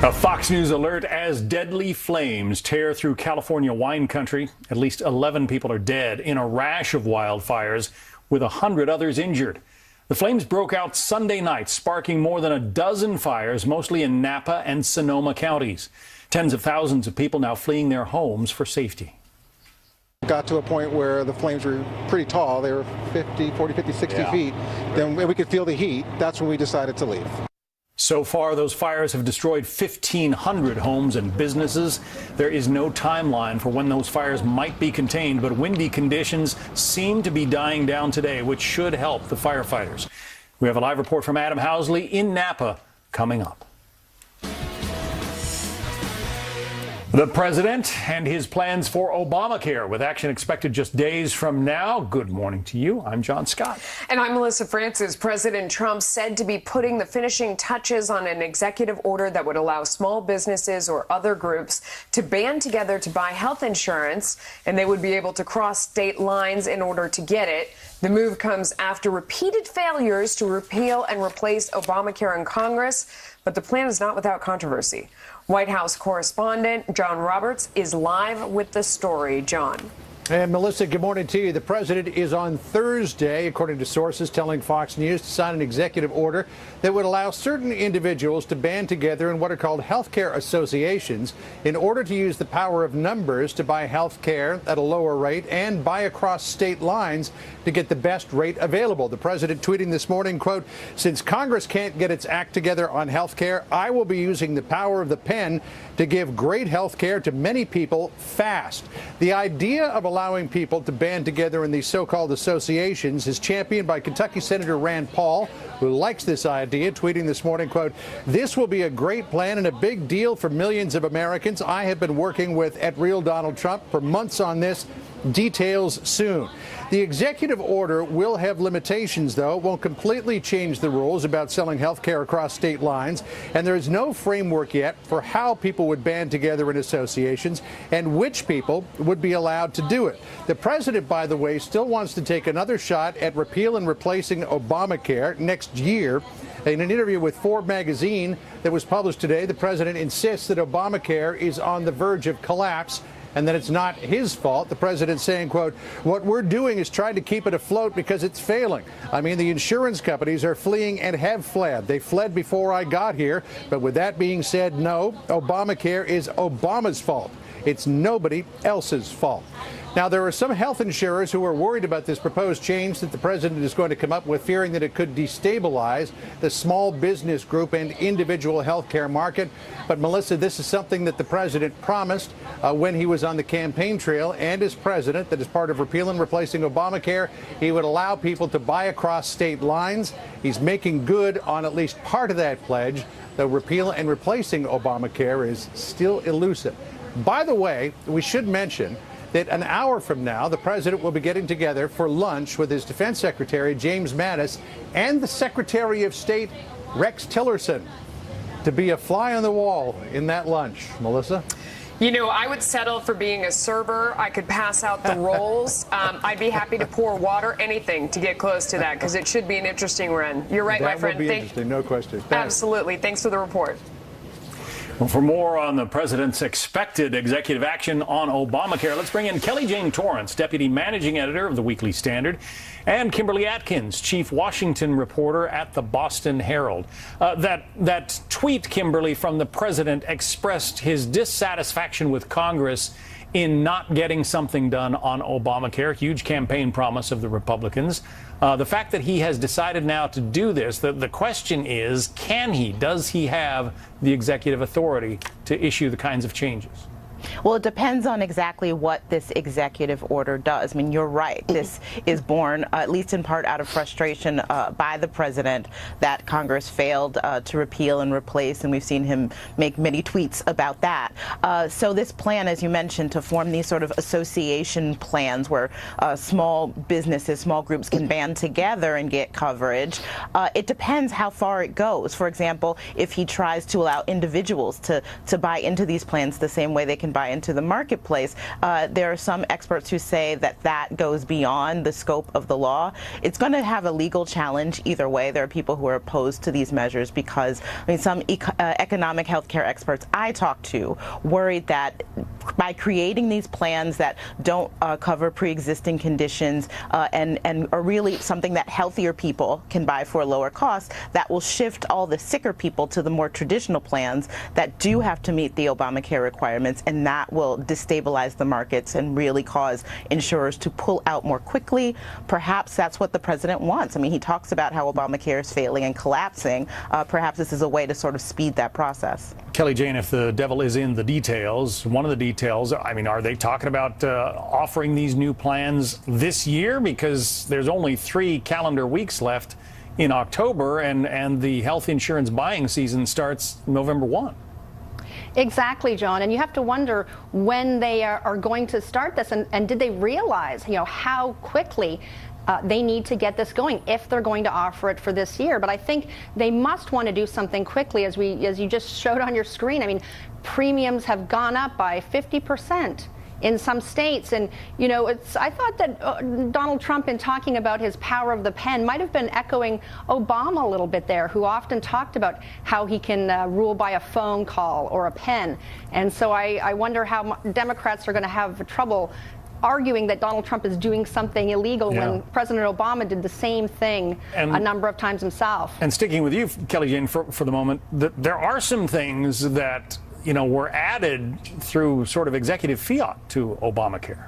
A Fox News alert as deadly flames tear through California wine country. At least 11 people are dead in a rash of wildfires, with 100 others injured. The flames broke out Sunday night, sparking more than a dozen fires, mostly in Napa and Sonoma counties. Tens of thousands of people now fleeing their homes for safety. Got to a point where the flames were pretty tall. They were 50, 60 feet. Then we could feel the heat. That's when we decided to leave. So far, those fires have destroyed 1,500 homes and businesses. There is no timeline for when those fires might be contained, but windy conditions seem to be dying down today, which should help the firefighters. We have a live report from Adam Housley in Napa coming up. The president and his plans for Obamacare, with action expected just days from now. Good morning to you. I'm John Scott. And I'm Melissa Francis. President Trump said to be putting the finishing touches on an executive order that would allow small businesses or other groups to band together to buy health insurance, and they would be able to cross state lines in order to get it. The move comes after repeated failures to repeal and replace Obamacare in Congress, but the plan is not without controversy. White House correspondent John Roberts is live with the story. John. And Melissa, good morning to you. The president is on Thursday, according to sources telling Fox News, to sign an executive order that would allow certain individuals to band together in what are called healthcare associations in order to use the power of numbers to buy health care at a lower rate and buy across state lines to get the best rate available. The president tweeting this morning, quote, "Since Congress can't get its act together on health care, I will be using the power of the pen to give great health care to many people fast." The idea of allowing people to band together in these so-called associations is championed by Kentucky Senator Rand Paul, who likes this idea, tweeting this morning, quote, "This will be a great plan and a big deal for millions of Americans. I have been working with @Real Donald Trump for months on this. Details soon." The executive order will have limitations, though. It won't completely change the rules about selling health care across state lines. And there is no framework yet for how people would band together in associations and which people would be allowed to do it. The president, by the way, still wants to take another shot at repeal and replacing Obamacare next year. In an interview with Forbes magazine that was published today, the president insists that Obamacare is on the verge of collapse and that it's not his fault. The president saying, quote, "What we're doing is trying to keep it afloat because it's failing. I mean, the insurance companies are fleeing and have fled. They fled before I got here. But with that being said, no, Obamacare is Obama's fault. It's nobody else's fault." Now, there are some health insurers who are worried about this proposed change that the president is going to come up with, fearing that it could destabilize the small business group and individual health care market. But, Melissa, this is something that the president promised when he was on the campaign trail and as president, that as part of repeal and replacing Obamacare, he would allow people to buy across state lines. He's making good on at least part of that pledge, though repeal and replacing Obamacare is still elusive. By the way, we should mention that an hour from now, the president will be getting together for lunch with his defense secretary, James Mattis, and the Secretary of State, Rex Tillerson, to be a fly on the wall in that lunch. Melissa? You know, I would settle for being a server. I could pass out the rolls. I'd be happy to pour water, anything to get close to that, because it should be an interesting run. You're right, my friend. That would be interesting, no question. Thanks. Absolutely. Thanks for the report. Well, for more on the president's expected executive action on Obamacare, let's bring in Kelly Jane Torrance, deputy managing editor of the Weekly Standard, and Kimberly Atkins, chief Washington reporter at the Boston Herald. That tweet, Kimberly, from the president expressed his dissatisfaction with Congress in not getting something done on Obamacare, huge campaign promise of the Republicans. The fact that he has decided now to do this, the question is, does he have the executive authority to issue the kinds of changes? Well, it depends on exactly what this executive order does. I mean, you're right. This is born, at least in part, out of frustration by the president that Congress failed to repeal and replace, and we've seen him make many tweets about that. So this plan, as you mentioned, to form these sort of association plans where small businesses, small groups can band together and get coverage, it depends how far it goes. For example, if he tries to allow individuals to buy into these plans the same way they can can buy into the marketplace. There are some experts who say that that goes beyond the scope of the law. It's going to have a legal challenge either way. There are people who are opposed to these measures because, I mean, some economic healthcare experts I talked to worried that by creating these plans that don't cover pre-existing conditions and are really something that healthier people can buy for a lower cost, that will shift all the sicker people to the more traditional plans that do have to meet the Obamacare requirements, and that will destabilize the markets and really cause insurers to pull out more quickly. Perhaps that's what the president wants. I mean, he talks about how Obamacare is failing and collapsing. Perhaps this is a way to sort of speed that process. Kelly Jane, if the devil is in the details, one of the details, I mean, are they talking about offering these new plans this year? Because there's only 3 calendar weeks left in October, and the health insurance buying season starts November 1. Exactly, John. And you have to wonder when they are going to start this, and did they realize, how quickly they need to get this going if they're going to offer it for this year. But I think they must want to do something quickly, as you just showed on your screen. I mean, premiums have gone up by 50% in some states. And, I thought that Donald Trump, in talking about his power of the pen, might have been echoing Obama a little bit there, who often talked about how he can rule by a phone call or a pen. And so I wonder how Democrats are going to have trouble arguing that Donald Trump is doing something illegal when President Obama did the same thing a number of times himself. And sticking with you, Kelly Jane, for the moment, there are some things that were added through sort of executive fiat to Obamacare.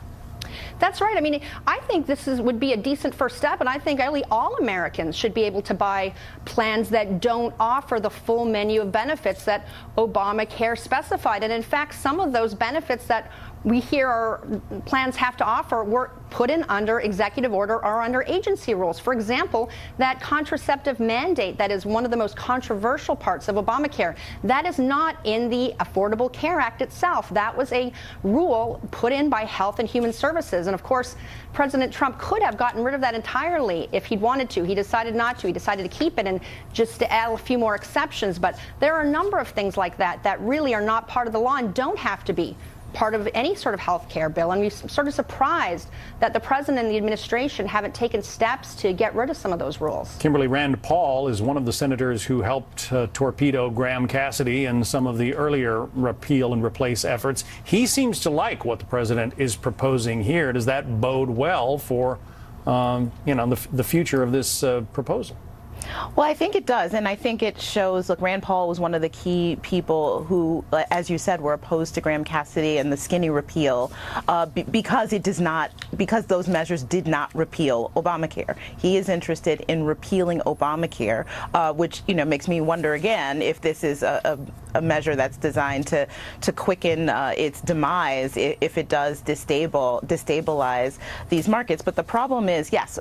That's right. I mean, I think this would be a decent first step, and I think really all Americans should be able to buy plans that don't offer the full menu of benefits that Obamacare specified. And in fact, some of those benefits that we hear our plans have to offer were put in under executive order or under agency rules. For example, that contraceptive mandate that is one of the most controversial parts of Obamacare, that is not in the Affordable Care Act itself. That was a rule put in by Health and Human Services. And of course, President Trump could have gotten rid of that entirely if he'd wanted to. He decided not to. He decided to keep it and just to add a few more exceptions. But there are a number of things like that that really are not part of the law and don't have to be part of any sort of health care bill. And we're sort of surprised that the president and the administration haven't taken steps to get rid of some of those rules. Kimberly, Rand Paul is one of the senators who helped torpedo Graham Cassidy and some of the earlier repeal and replace efforts. He seems to like what the president is proposing here. Does that bode well for the future of this proposal? Well, I think it does, and I think it shows. Look, Rand Paul was one of the key people who, as you said, were opposed to Graham Cassidy and the skinny repeal because those measures did not repeal Obamacare. He is interested in repealing Obamacare, which makes me wonder again if this is a measure that's designed to quicken its demise if it does destabilize these markets. But the problem is, yes,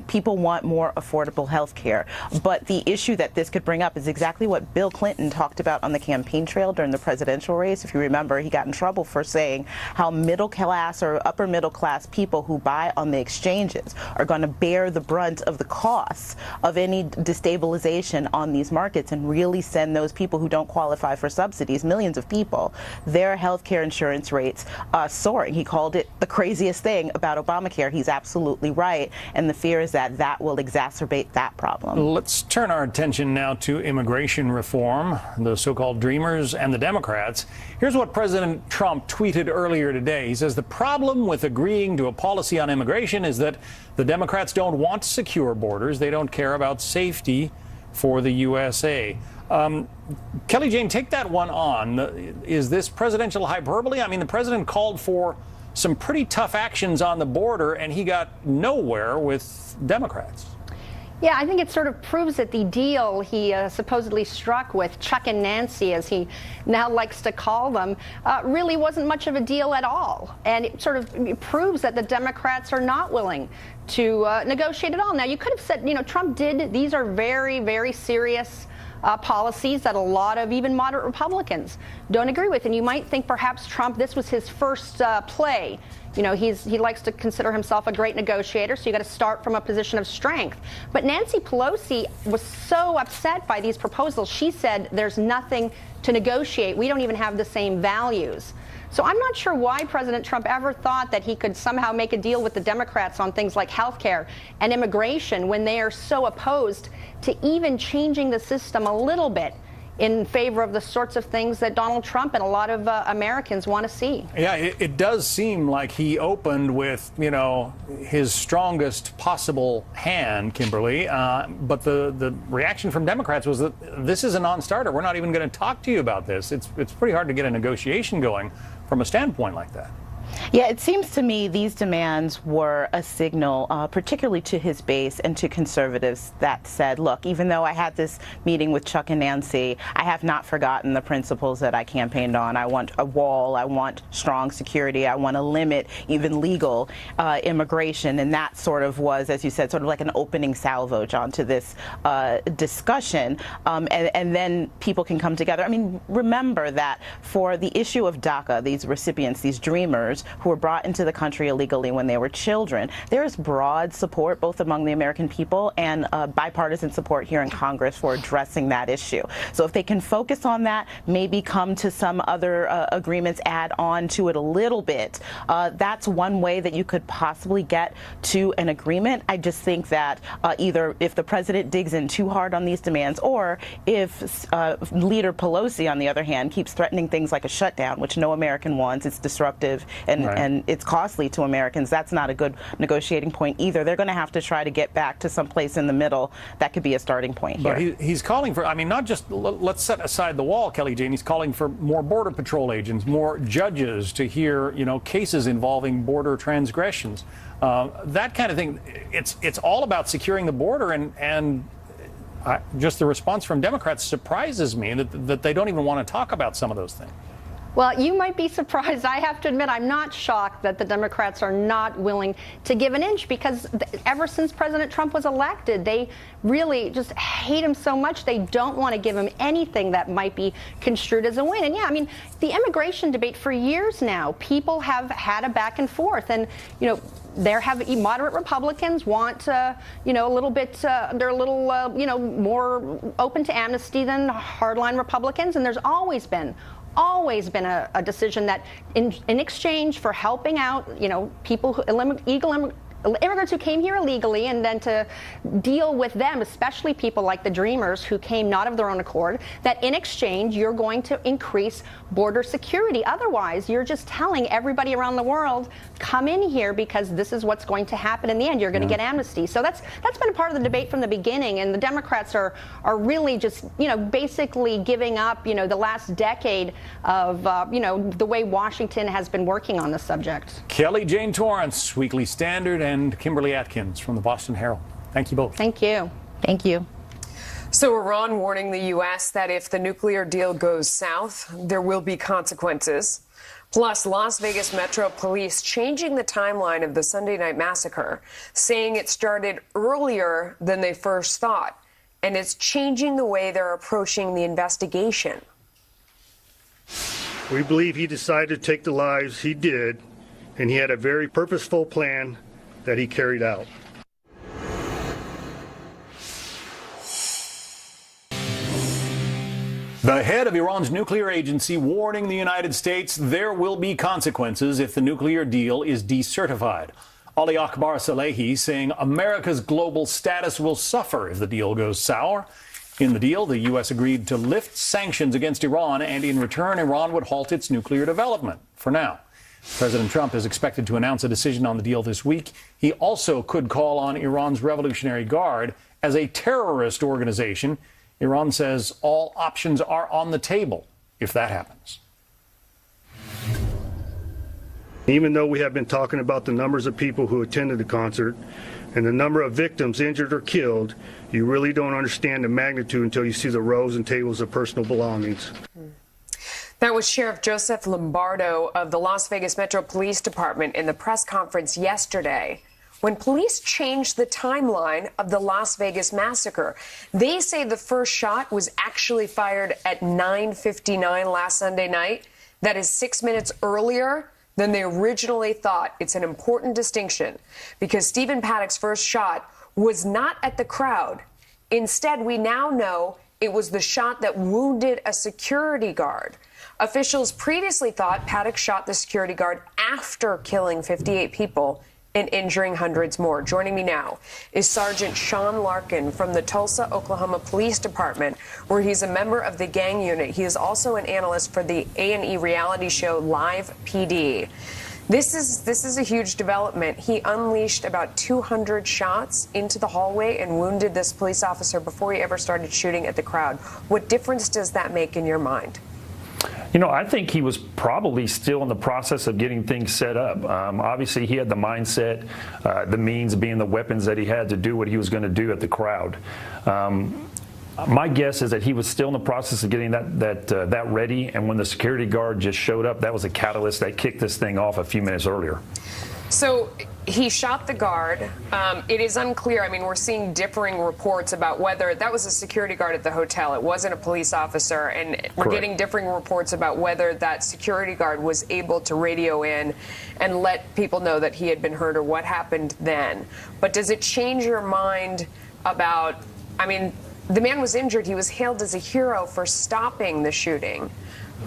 people want more affordable health care. But the issue that this could bring up is exactly what Bill Clinton talked about on the campaign trail during the presidential race. If you remember, he got in trouble for saying how middle class or upper middle class people who buy on the exchanges are going to bear the brunt of the costs of any destabilization on these markets and really send those people who don't qualify for subsidies, millions of people, their health care insurance rates soaring. He called it the craziest thing about Obamacare. He's absolutely right. And the fear is that that will exacerbate that problem. Let's turn our attention now to immigration reform, the so-called Dreamers and the Democrats. Here's what President Trump tweeted earlier today. He says the problem with agreeing to a policy on immigration is that the Democrats don't want secure borders. They don't care about safety for the USA. Kelly Jane, take that one on. Is this presidential hyperbole? I mean, the president called for some pretty tough actions on the border, and he got nowhere with Democrats. Yeah, I think it sort of proves that the deal he supposedly struck with Chuck and Nancy, as he now likes to call them, really wasn't much of a deal at all. And it sort of proves that the Democrats are not willing to negotiate at all. Now, you could have said, Trump did. These are very, very serious policies that a lot of even moderate Republicans don't agree with. And you might think perhaps Trump, this was his first play. He likes to consider himself a great negotiator, so you got to start from a position of strength. But Nancy Pelosi was so upset by these proposals. She said there's nothing to negotiate. We don't even have the same values. So I'm not sure why President Trump ever thought that he could somehow make a deal with the Democrats on things like health care and immigration when they are so opposed to even changing the system a little bit in favor of the sorts of things that Donald Trump and a lot of Americans want to see. Yeah, it does seem like he opened with, you know, his strongest possible hand, Kimberly. But the reaction from Democrats was that this is a non-starter. We're not even going to talk to you about this. It's pretty hard to get a negotiation going from a standpoint like that. Yeah, it seems to me these demands were a signal, particularly to his base and to conservatives, that said, look, even though I had this meeting with Chuck and Nancy, I have not forgotten the principles that I campaigned on. I want a wall. I want strong security. I want to limit even legal immigration. And that sort of was, as you said, sort of like an opening salvo, John, to this discussion. And then people can come together. I mean, remember that for the issue of DACA, these recipients, these dreamers, who were brought into the country illegally when they were children, there is broad support both among the American people and bipartisan support here in Congress for addressing that issue. So if they can focus on that, maybe come to some other agreements, add on to it a little bit, that's one way that you could possibly get to an agreement. I just think that either if the president digs in too hard on these demands, or if Leader Pelosi, on the other hand, keeps threatening things like a shutdown, which no American wants, it's disruptive and it's costly to Americans. That's not a good negotiating point either. They're going to have to try to get back to some place in the middle that could be a starting point here. But he's calling for, I mean, not just, let's set aside the wall, Kelly Jane. He's calling for more Border Patrol agents, more judges to hear, you know, cases involving border transgressions. That kind of thing. It's all about securing the border, and just the response from Democrats surprises me that they don't even want to talk about some of those things. Well, you might be surprised. I have to admit, I'm not shocked that the Democrats are not willing to give an inch, because ever since President Trump was elected, they really just hate him so much. They don't want to give him anything that might be construed as a win. And yeah, I mean, the immigration debate for years now, people have had a back and forth. And, you know, there have moderate Republicans want, you know, a little bit, they're a little, you know, more open to amnesty than hardline Republicans. And there's always been a decision that in exchange for helping out, you know, people who immigrants who came here illegally, and then to deal with them, especially people like the Dreamers who came not of their own accord, that in exchange you're going to increase border security. Otherwise, you're just telling everybody around the world, come in here because this is what's going to happen in the end. You're going to get amnesty. So that's been a part of the debate from the beginning, and the Democrats are really just, you know, basically giving up, you know, the last decade of, you know, the way Washington has been working on this subject. Kelly Jane Torrance, Weekly Standard, and Kimberly Atkins from the Boston Herald. Thank you both. Thank you. Thank you. So Iran warning the U.S. that if the nuclear deal goes south, there will be consequences. Plus, Las Vegas Metro Police changing the timeline of the Sunday night massacre, saying it started earlier than they first thought. And it's changing the way they're approaching the investigation. We believe he decided to take the lives he did, and he had a very purposeful plan that he carried out. The head of Iran's nuclear agency warning the United States there will be consequences if the nuclear deal is decertified. Ali Akbar Salehi saying America's global status will suffer if the deal goes sour. In the deal, the U.S. agreed to lift sanctions against Iran, and in return, Iran would halt its nuclear development for now. President Trump is expected to announce a decision on the deal this week. He also could call on Iran's Revolutionary Guard as a terrorist organization. Iran says all options are on the table if that happens. Even though we have been talking about the numbers of people who attended the concert and the number of victims injured or killed, you really don't understand the magnitude until you see the rows and tables of personal belongings. That was Sheriff Joseph Lombardo of the Las Vegas Metro Police Department in the press conference yesterday when police changed the timeline of the Las Vegas massacre. They say the first shot was actually fired at 9:59 last Sunday night. That is 6 minutes earlier than they originally thought. It's an important distinction because Stephen Paddock's first shot was not at the crowd. Instead, we now know it was the shot that wounded a security guard. Officials previously thought Paddock shot the security guard after killing 58 people and injuring hundreds more. Joining me now is Sergeant Sean Larkin from the Tulsa, Oklahoma Police Department, where he's a member of the gang unit. He is also an analyst for the A&E reality show Live PD. This is a huge development. He unleashed about 200 shots into the hallway and wounded this police officer before he ever started shooting at the crowd. What difference does that make in your mind? You know, I think he was probably still in the process of getting things set up. Obviously, he had the mindset, the means being the weapons that he had to do what he was going to do at the crowd. My guess is that he was still in the process of getting that ready, and when the security guard just showed up, that was a catalyst that kicked this thing off a few minutes earlier. So he shot the guard. It is unclear. I mean, we're seeing differing reports about whether that was a security guard at the hotel. It wasn't a police officer. And we're getting differing reports about whether that security guard was able to radio in and let people know that he had been hurt or what happened then. But does it change your mind about, I mean, the man was injured. He was hailed as a hero for stopping the shooting.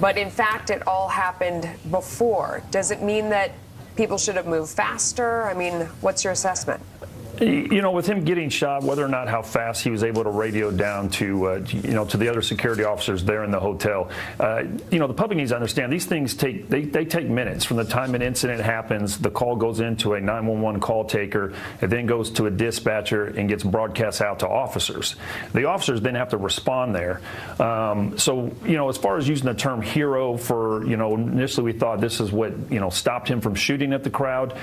But in fact, it all happened before. Does it mean that people should have moved faster? I mean, what's your assessment? You know, with him getting shot, whether or not how fast he was able to radio down to, to the other security officers there in the hotel, the public needs to understand these things take minutes from the time an incident happens. The call goes into a 911 call taker. It then goes to a dispatcher and gets broadcast out to officers. The officers then have to respond there. So, as far as using the term hero for, initially we thought this is what, stopped him from shooting at the crowd.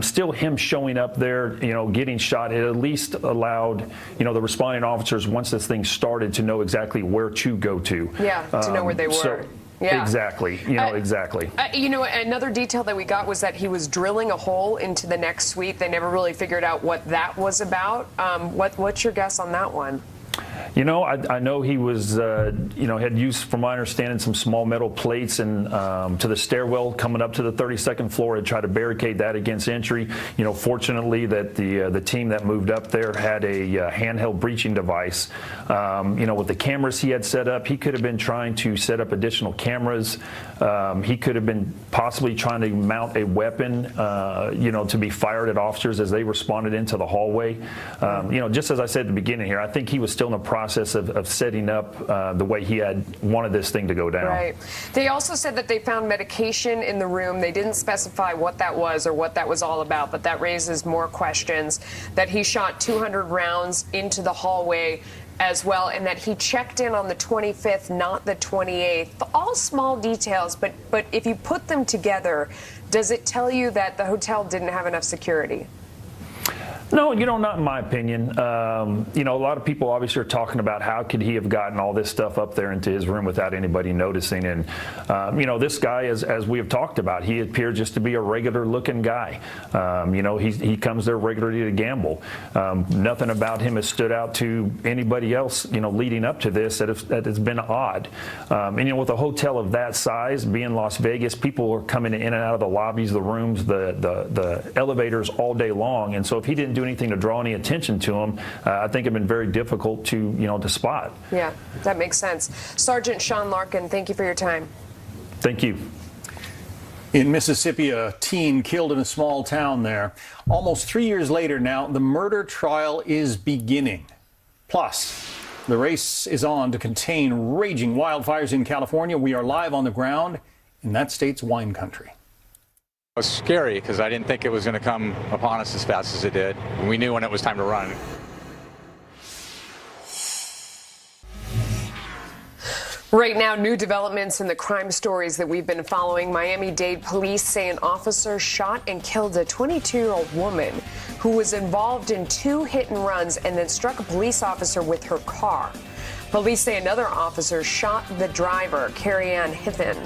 Still him showing up there, getting shot, it at least allowed, the responding officers, once this thing started, to know exactly where to go to. Yeah, to know where they were. Yeah. Exactly. Exactly. Another detail that we got was that he was drilling a hole into the next suite. They never really figured out what that was about. What's your guess on that one? I know he was, had used, from my understanding, some small metal plates and to the stairwell coming up to the 32nd floor and try to barricade that against entry. Fortunately, that the team that moved up there had a handheld breaching device. With the cameras he had set up, he could have been trying to set up additional cameras. He could have been possibly trying to mount a weapon, to be fired at officers as they responded into the hallway. Just as I said at the beginning here, I think he was still in the process of setting up the way he had wanted this thing to go down. Right. They also said that they found medication in the room. They didn't specify what that was or what that was all about, but that raises more questions. That he shot 200 rounds into the hallway as well, and that he checked in on the 25th, not the 28th. All small details, but if you put them together, does it tell you that the hotel didn't have enough security? No, not in my opinion. A lot of people obviously are talking about how could he have gotten all this stuff up there into his room without anybody noticing. And, this guy, as we have talked about, he appeared just to be a regular looking guy. He comes there regularly to gamble. Nothing about him has stood out to anybody else, leading up to this that has been odd. With a hotel of that size, being Las Vegas, people are coming in and out of the lobbies, the rooms, the elevators all day long. And so if he didn't do anything to draw any attention to him, I think it'd been very difficult to, to spot. Yeah, that makes sense. Sergeant Sean Larkin, thank you for your time. Thank you. In Mississippi, a teen killed in a small town there. Almost 3 years later now, the murder trial is beginning. Plus, the race is on to contain raging wildfires in California. We are live on the ground in that state's wine country. It was scary because I didn't think it was going to come upon us as fast as it did. We knew when it was time to run. Right now, new developments in the crime stories that we've been following. Miami-Dade police say an officer shot and killed a 22-year-old woman who was involved in 2 hit and runs and then struck a police officer with her car. Police say another officer shot the driver, Carrie Ann Hithen.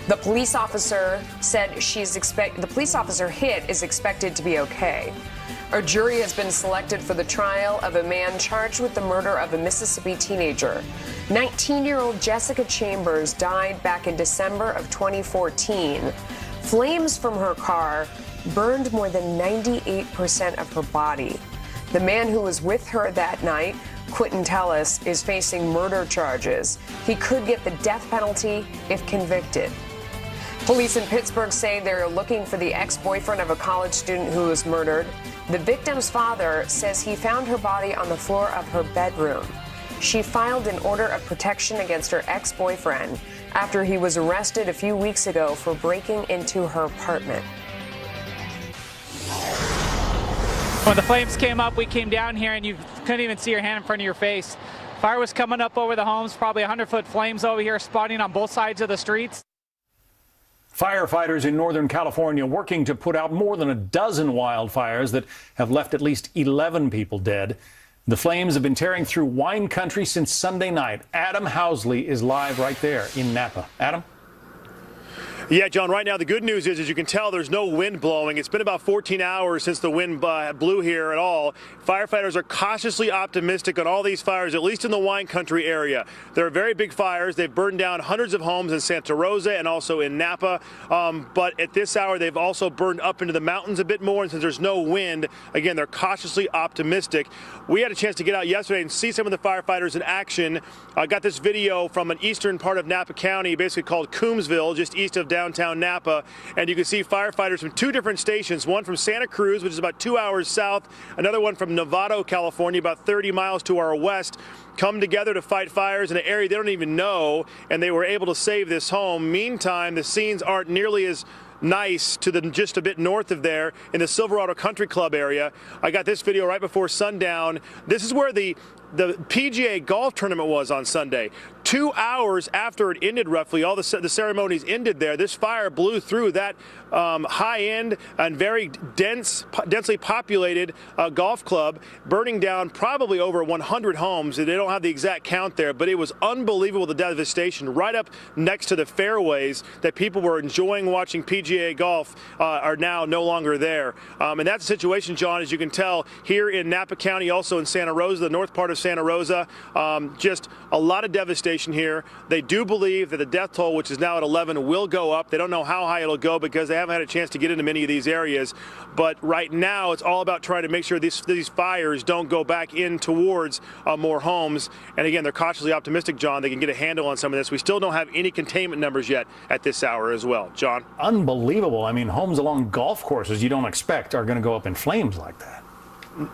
The police officer said the police officer hit is expected to be okay. A jury has been selected for the trial of a man charged with the murder of a Mississippi teenager. 19-year-old Jessica Chambers died back in December of 2014. Flames from her car burned more than 98% of her body. The man who was with her that night Quentin Tellis, is facing murder charges. He could get the death penalty if convicted. Police in Pittsburgh say they're looking for the ex-boyfriend of a college student who was murdered. The victim's father says he found her body on the floor of her bedroom. She filed an order of protection against her ex-boyfriend after he was arrested a few weeks ago for breaking into her apartment. When the flames came up, we came down here and you couldn't even see your hand in front of your face. Fire was coming up over the homes, probably 100-foot flames over here spotting on both sides of the streets. Firefighters in Northern California working to put out more than a dozen wildfires that have left at least 11 people dead. The flames have been tearing through wine country since Sunday night. Adam Housley is live right there in Napa. Adam? Yeah, John, right now the good news is, as you can tell, there's no wind blowing. It's been about 14 hours since the wind blew here at all. Firefighters are cautiously optimistic on all these fires, at least in the wine country area. There are very big fires. They've burned down hundreds of homes in Santa Rosa and also in Napa. But at this hour, they've also burned up into the mountains a bit more. And since there's no wind, again, they're cautiously optimistic. We had a chance to get out yesterday and see some of the firefighters in action. I got this video from an eastern part of Napa County, basically called Coombsville, just east of downtown Napa, and you can see firefighters from two different stations, one from Santa Cruz, which is about 2 hours south, another one from Novato, California, about 30 miles to our west, come together to fight fires in an area they don't even know, and they were able to save this home. Meantime, the scenes aren't nearly as nice to the just a bit north of there in the Silverado Country Club area. I got this video right before sundown. This is where the PGA golf tournament was on Sunday. 2 hours after it ended, roughly, all the ceremonies ended there. This fire blew through that high-end and very densely populated golf club, burning down probably over 100 homes. They don't have the exact count there, but it was unbelievable, the devastation right up next to the fairways that people were enjoying watching PGA golf are now no longer there. And that's the situation, John, as you can tell, here in Napa County, also in Santa Rosa, the north part of Santa Rosa. Just a lot of devastation here. They do believe that the death toll, which is now at 11, will go up. They don't know how high it'll go because they haven't had a chance to get into many of these areas. But right now, it's all about trying to make sure these fires don't go back in towards more homes. And again, they're cautiously optimistic, John, they can get a handle on some of this. We still don't have any containment numbers yet at this hour as well. John? Unbelievable. I mean, homes along golf courses you don't expect are going to go up in flames like that.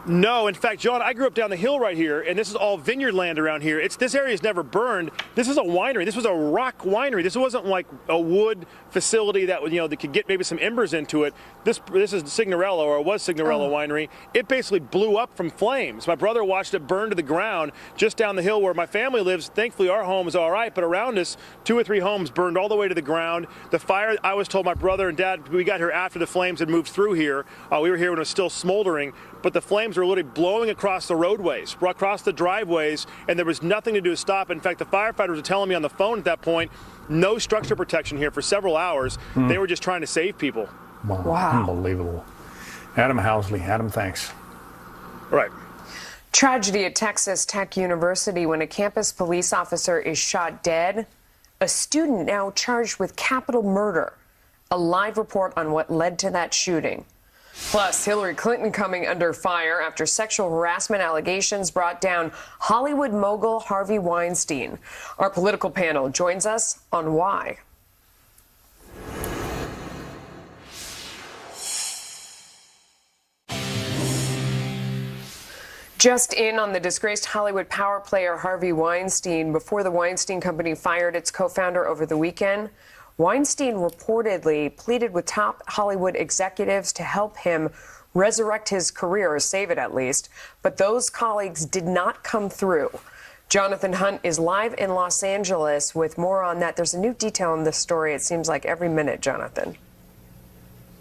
No, in fact, John, I grew up down the hill right here, and this is all vineyard land around here. This area is never burned. This is a winery. This was a rock winery. This wasn't like a wood facility that would, that could get maybe some embers into it. This is Signorello, or it was Signorello Winery. It basically blew up from flames. My brother watched it burn to the ground just down the hill where my family lives. Thankfully, our home is all right, but around us, 2 or 3 homes burned all the way to the ground. The fire, I was told, my brother and dad, we got here after the flames had moved through here. We were here when it was still smoldering, but the flames were literally blowing across the roadways, across the driveways, and there was nothing to do to stop. In fact, the firefighters were telling me on the phone at that point, no structure protection here for several hours. They were just trying to save people. Wow. Unbelievable. Adam Housley. Adam, thanks. All right. Tragedy at Texas Tech University when a campus police officer is shot dead. A student now charged with capital murder. A live report on what led to that shooting. Plus, Hillary Clinton coming under fire after sexual harassment allegations brought down Hollywood mogul Harvey Weinstein. Our political panel joins us on why. Just in on the disgraced Hollywood power player Harvey Weinstein before the Weinstein Company fired its co-founder over the weekend. Weinstein reportedly pleaded with top Hollywood executives to help him resurrect his career, or save it at least, but those colleagues did not come through. Jonathan Hunt is live in Los Angeles with more on that. There's a new detail in this story, it seems like every minute, Jonathan.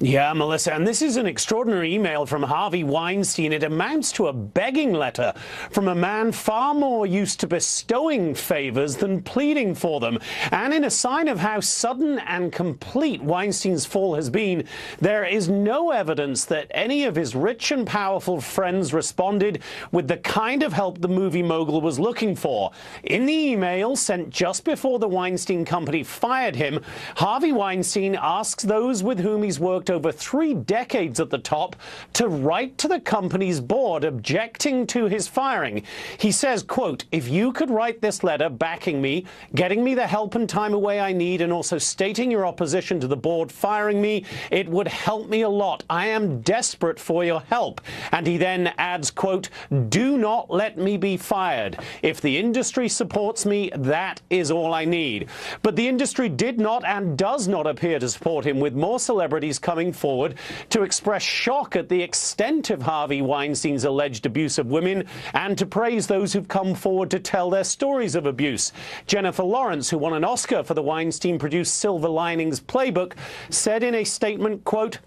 Yeah, Melissa, and this is an extraordinary email from Harvey Weinstein. It amounts to a begging letter from a man far more used to bestowing favors than pleading for them. And in a sign of how sudden and complete Weinstein's fall has been, there is no evidence that any of his rich and powerful friends responded with the kind of help the movie mogul was looking for. In the email sent just before the Weinstein Company fired him, Harvey Weinstein asks those with whom he's worked worked over 3 decades at the top, to write to the company's board objecting to his firing. He says, quote, "If you could write this letter backing me, getting me the help and time away I need, and also stating your opposition to the board firing me, it would help me a lot. I am desperate for your help." And he then adds, quote, "Do not let me be fired. If the industry supports me, that is all I need." But the industry did not and does not appear to support him, with more celebrities coming forward to express shock at the extent of Harvey Weinstein's alleged abuse of women and to praise those who've come forward to tell their stories of abuse. Jennifer Lawrence, who won an Oscar for the Weinstein-produced Silver Linings Playbook, said in a statement, quote,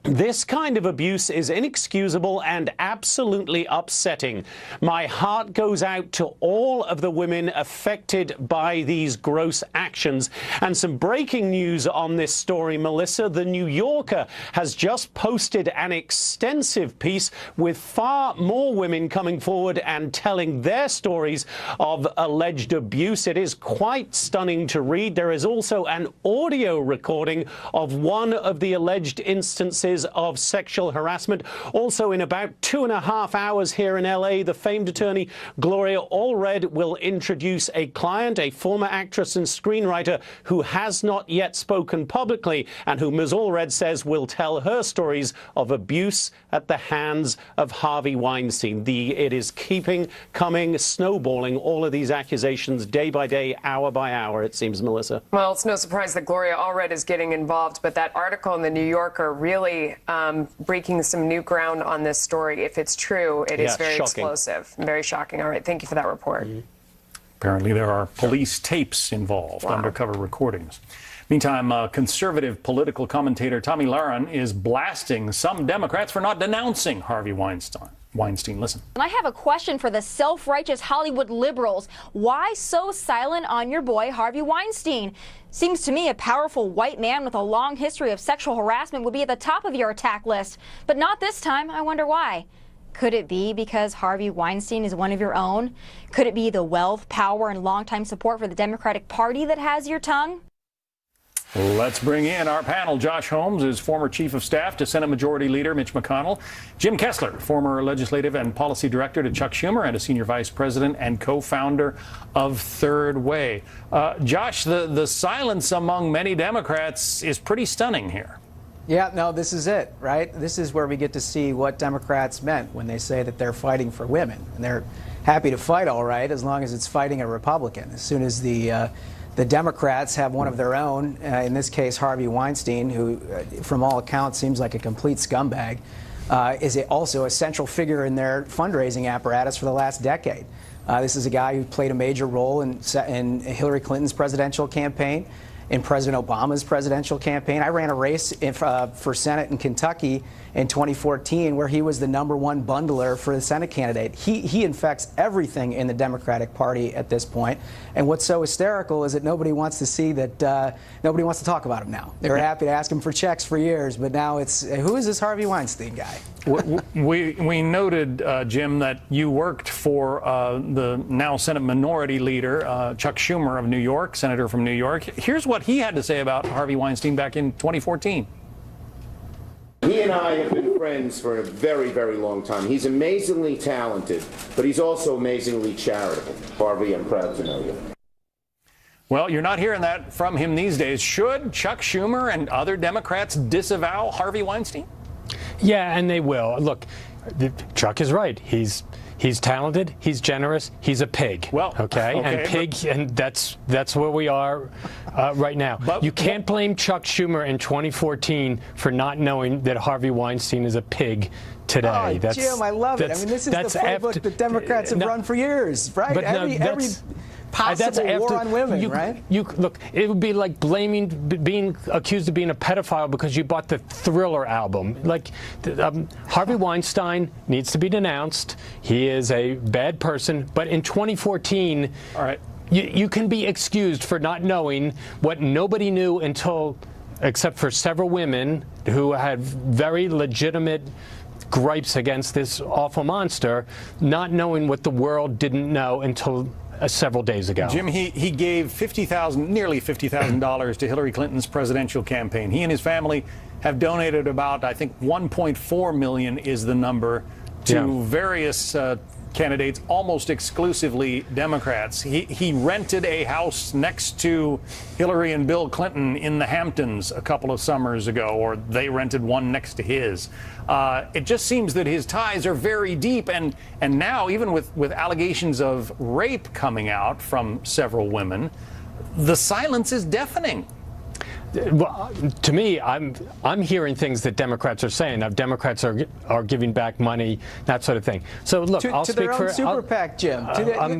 "This kind of abuse is inexcusable and absolutely upsetting. My heart goes out to all of the women affected by these gross actions." And some breaking news on this story, Melissa. The New Yorker has just posted an extensive piece with far more women coming forward and telling their stories of alleged abuse. It is quite stunning to read. There is also an audio recording of one of the alleged instances of sexual harassment. Also, in about 2.5 hours here in LA, the famed attorney Gloria Allred will introduce a client, a former actress and screenwriter who has not yet spoken publicly and who Ms. Allred says will tell her stories of abuse at the hands of Harvey Weinstein. It is keeping coming, snowballing, all of these accusations day by day, hour by hour, it seems, Melissa. Well, it's no surprise that Gloria Allred is getting involved, but that article in the New Yorker really breaking some new ground on this story. If it's true, it is very shocking. Explosive. Very shocking. All right, thank you for that report. Apparently there are police tapes involved, undercover recordings. Meantime, conservative political commentator Tommy Lahren is blasting some Democrats for not denouncing Harvey Weinstein. Listen. And I have a question for the self-righteous Hollywood liberals. Why so silent on your boy Harvey Weinstein? Seems to me a powerful white man with a long history of sexual harassment would be at the top of your attack list. But not this time. I wonder why. Could it be because Harvey Weinstein is one of your own? Could it be the wealth, power, and longtime support for the Democratic Party that has your tongue? Let's bring in our panel. Josh Holmes is former Chief of Staff to Senate Majority Leader Mitch McConnell. Jim Kessler, former Legislative and Policy Director to Chuck Schumer and a Senior Vice President and co-founder of Third Way. Josh, the silence among many Democrats is pretty stunning here. Yeah, no, this is it, right? This is where we get to see what Democrats meant when they say that they're fighting for women. And they're happy to fight, all right, as long as it's fighting a Republican. As soon as the Democrats have one of their own, in this case Harvey Weinstein, who from all accounts seems like a complete scumbag, is also a central figure in their fundraising apparatus for the last decade. This is a guy who played a major role in Hillary Clinton's presidential campaign, in President Obama's presidential campaign. I ran a race for Senate in Kentucky in 2014 where he was the #1 bundler for the Senate candidate. He infects everything in the Democratic Party at this point. And what's so hysterical is that nobody wants to see that, nobody wants to talk about him now. They were happy to ask him for checks for years, but now it's, who is this Harvey Weinstein guy? We noted, Jim, that you worked for the now Senate Minority Leader, Chuck Schumer of New York, Senator from New York. Here's what he had to say about Harvey Weinstein back in 2014. He and I have been friends for a very, very long time. He's amazingly talented, but he's also amazingly charitable. Harvey, I'm proud to know you. Well, you're not hearing that from him these days. Should Chuck Schumer and other Democrats disavow Harvey Weinstein? Yeah, and they will. Look, Chuck is right. He's talented, he's generous, he's a pig. Well, okay, and that's where we are right now. But you can't blame Chuck Schumer in 2014 for not knowing that Harvey Weinstein is a pig today. Oh, Jim, I love it. I mean, this is the playbook that Democrats have run for years, right? But every possible war on women, right? Look, it would be like being accused of being a pedophile because you bought the Thriller album. Like, Harvey Weinstein needs to be denounced. He is a bad person. But in 2014, all right, you can be excused for not knowing what nobody knew except for several women who had very legitimate gripes against this awful monster, not knowing what the world didn't know until several days ago. Jim, he gave nearly $50,000 to Hillary Clinton's presidential campaign. He and his family have donated about, I think, 1.4 million is the number to various candidates, almost exclusively Democrats. He rented a house next to Hillary and Bill Clinton in the Hamptons a couple of summers ago, or they rented one next to his. It just seems that his ties are very deep, and now, even with allegations of rape coming out from several women, the silence is deafening. Well, to me, I'm hearing things that Democrats are saying. Now, Democrats are giving back money, that sort of thing. So, look, I'll to speak their for own super PAC, Jim.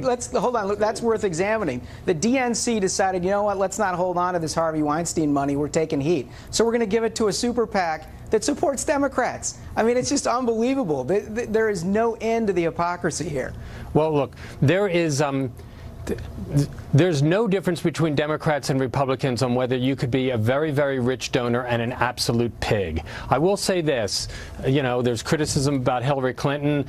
Let's hold on. Look, that's worth examining. The DNC decided, you know what? Let's not hold on to this Harvey Weinstein money. We're taking heat, so we're going to give it to a super PAC that supports Democrats. I mean, it's just unbelievable. There is no end to the hypocrisy here. Well, look, there is. There's no difference between Democrats and Republicans on whether you could be a very, very rich donor and an absolute pig. I will say this, you know, there's criticism about Hillary Clinton.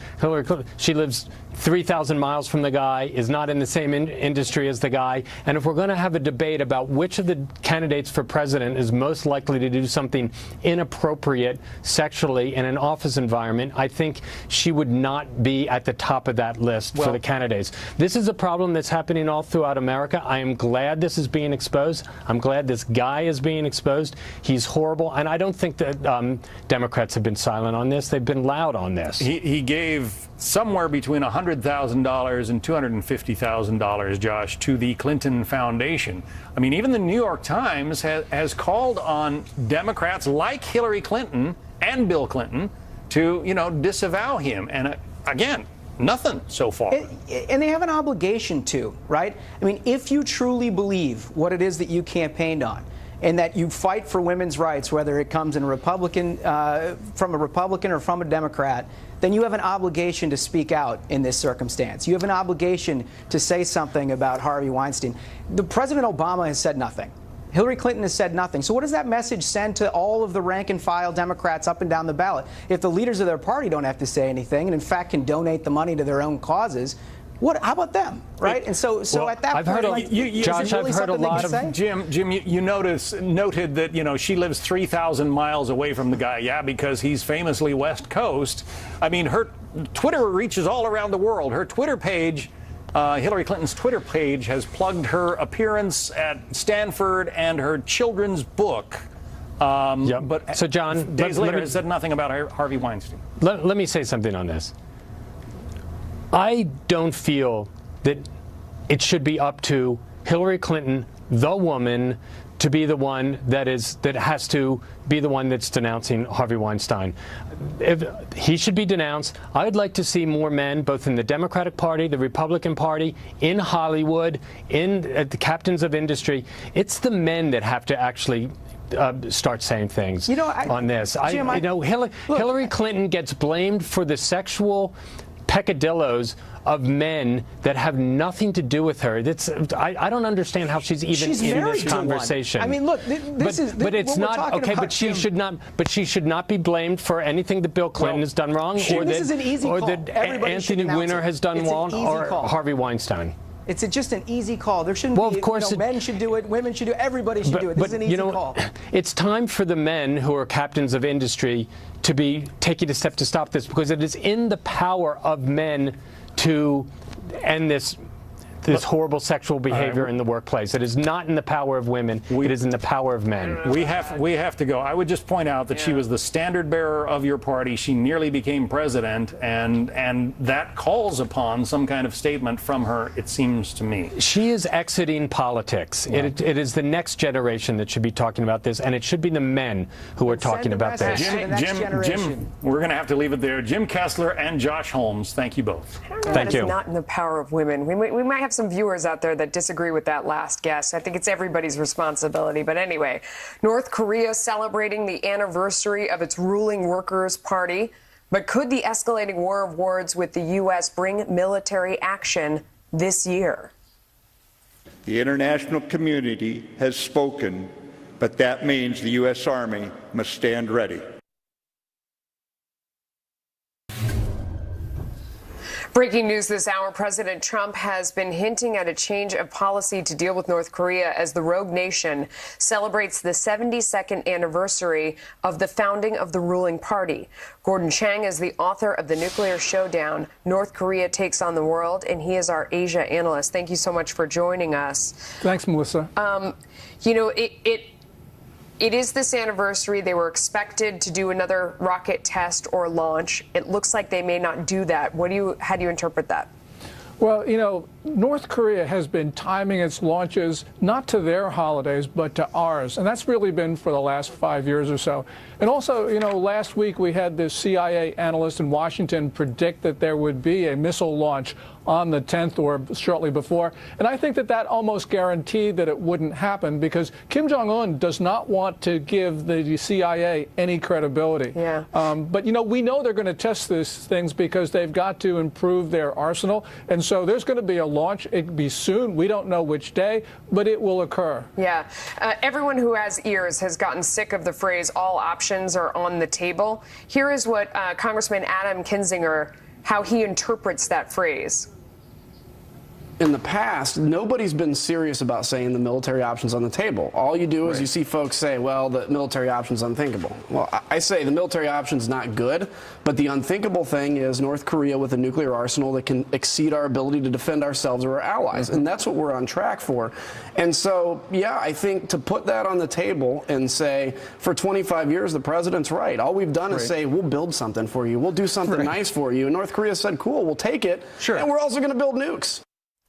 She lives 3,000 miles from the guy, is not in the same industry as the guy. And if we're going to have a debate about which of the candidates for president is most likely to do something inappropriate sexually in an office environment, I think she would not be at the top of that list for the candidates. This is a problem that's happening all throughout America. I am glad this is being exposed. I'm glad this guy is being exposed. He's horrible. And I don't think that Democrats have been silent on this. They've been loud on this. He gave somewhere between $100,000 and $250,000, Josh, to the Clinton Foundation. I mean, even the New York Times has called on Democrats like Hillary Clinton and Bill Clinton to, you know, disavow him. And again, nothing so far. And they have an obligation to, right? I mean, if you truly believe what it is that you campaigned on, and that you fight for women's rights, whether it comes in from a Republican or from a Democrat, then you have an obligation to speak out in this circumstance. You have an obligation to say something about Harvey Weinstein. The President Obama has said nothing. Hillary Clinton has said nothing. So what does that message send to all of the rank-and-file Democrats up and down the ballot? If the leaders of their party don't have to say anything and, in fact, can donate the money to their own causes, how about them, right? And so at that point, Josh, I've heard a lot of Jim. You noted that, you know, she lives 3,000 miles away from the guy. Yeah, because he's famously West Coast. I mean, her Twitter reaches all around the world. Her Twitter page, Hillary Clinton's Twitter page, has plugged her appearance at Stanford and her children's book. But so, John, days later, has said nothing about Harvey Weinstein. Let me say something on this. I don't feel that it should be up to Hillary Clinton, the woman, to be the one that has to be the one that's denouncing Harvey Weinstein. If he should be denounced, I would like to see more men, both in the Democratic Party, the Republican Party, in Hollywood, at the captains of industry. It's the men that have to actually start saying things on this. Jim, Hillary Clinton gets blamed for the sexual peccadillos of men that have nothing to do with her. I don't understand how she's even in this conversation. I mean, look, but it's not okay. But she should not. But she should not be blamed for anything that Bill Clinton has done wrong, or that Anthony Weiner has done wrong, or Harvey Weinstein. It's just an easy call. There shouldn't be, men should do it, women should do it, everybody should do it. This is an easy call. It's time for the men who are captains of industry to be taking a step to stop this, because it is in the power of men to end this horrible sexual behavior in the workplace. It is not in the power of women. It is in the power of men. We have to go. I would just point out that she was the standard bearer of your party. She nearly became president, and that calls upon some kind of statement from her, it seems to me. She is exiting politics. Yeah. It is the next generation that should be talking about this, and it should be the men who are talking about this. Jim, we're going to have to leave it there. Jim Kessler and Josh Holmes, thank you both. Thank you. It's not in the power of women. We might have some viewers out there that disagree with that last guess. I think it's everybody's responsibility. But anyway, North Korea celebrating the anniversary of its ruling Workers' Party. But could the escalating war of words with the U.S. bring military action this year? The international community has spoken, but that means the U.S. Army must stand ready. Breaking news this hour, President Trump has been hinting at a change of policy to deal with North Korea as the rogue nation celebrates the 72nd anniversary of the founding of the ruling party. Gordon Chang is the author of The Nuclear Showdown, North Korea Takes on the World, and he is our Asia analyst. Thank you so much for joining us. Thanks, Melissa. You know, it is this anniversary. They were expected to do another rocket test or launch. It looks like they may not do that. How do you interpret that? Well, you know, North Korea has been timing its launches not to their holidays, but to ours. And that's really been for the last 5 years or so. And also, you know, last week we had this CIA analyst in Washington predict that there would be a missile launch on the 10th or shortly before. And I think that that almost guaranteed that it wouldn't happen because Kim Jong-un does not want to give the CIA any credibility. Yeah. But, you know, we know they're going to test these things because they've got to improve their arsenal. And so there's going to be a launch. It could be soon. We don't know which day, but it will occur. Yeah. Everyone who has ears has gotten sick of the phrase all options are on the table. Here is what Congressman Adam Kinzinger, how he interprets that phrase. In the past, nobody's been serious about saying the military option's on the table. All you do is you see folks say, well, the military option's unthinkable. Well, I say the military option's not good, but the unthinkable thing is North Korea with a nuclear arsenal that can exceed our ability to defend ourselves or our allies. And that's what we're on track for. And so, yeah, I think to put that on the table and say, for 25 years, the president's right. All we've done is say, we'll build something for you. We'll do something nice for you. And North Korea said, cool, we'll take it. Sure. And we're also going to build nukes.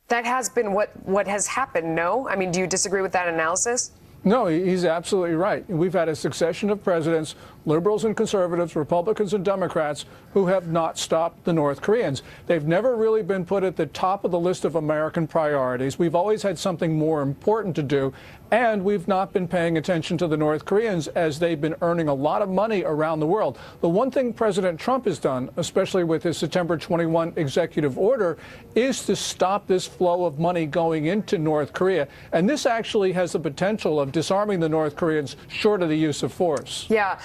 That has been what has happened, no? I mean, do you disagree with that analysis? No, he's absolutely right. We've had a succession of presidents, liberals and conservatives, Republicans and Democrats, who have not stopped the North Koreans. They've never really been put at the top of the list of American priorities. We've always had something more important to do, and we've not been paying attention to the North Koreans as they've been earning a lot of money around the world. The one thing President Trump has done, especially with his September 21 executive order, is to stop this flow of money going into North Korea. And this actually has the potential of disarming the North Koreans short of the use of force. Yeah,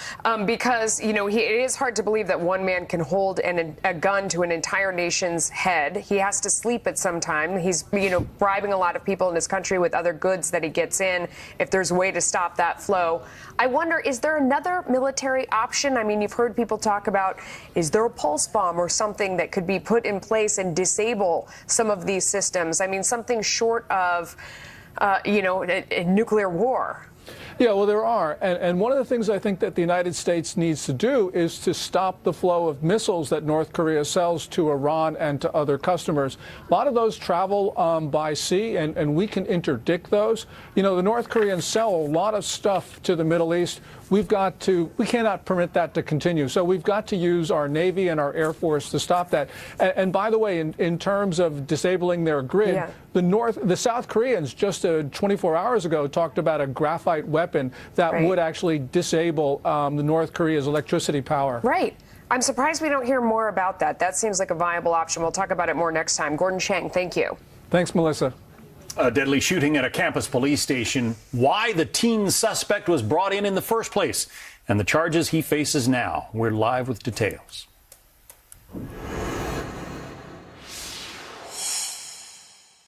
because, you know, it is hard to believe that one man can hold a gun to an entire nation's head. He has to sleep at some time. He's, you know, bribing a lot of people in his country with other goods that he gets in if there's a way to stop that flow. I wonder, is there another military option? I mean, you've heard people talk about, is there a pulse bomb or something that could be put in place and disable some of these systems? I mean, something short of, you know, a nuclear war. Yeah, well, there are. And one of the things I think that the United States needs to do is to stop the flow of missiles that North Korea sells to Iran and to other customers. A lot of those travel by sea, and we can interdict those. You know, the North Koreans sell a lot of stuff to the Middle East. We cannot permit that to continue. So we've got to use our Navy and our Air Force to stop that. And by the way, in terms of disabling their grid, the South Koreans just 24 hours ago talked about a graphite weapon that would actually disable the North Korea's electricity power. Right. I'm surprised we don't hear more about that. That seems like a viable option. We'll talk about it more next time. Gordon Chang, thank you. Thanks, Melissa. A deadly shooting at a campus police station. Why the teen suspect was brought in the first place, and the charges he faces now. We're live with details.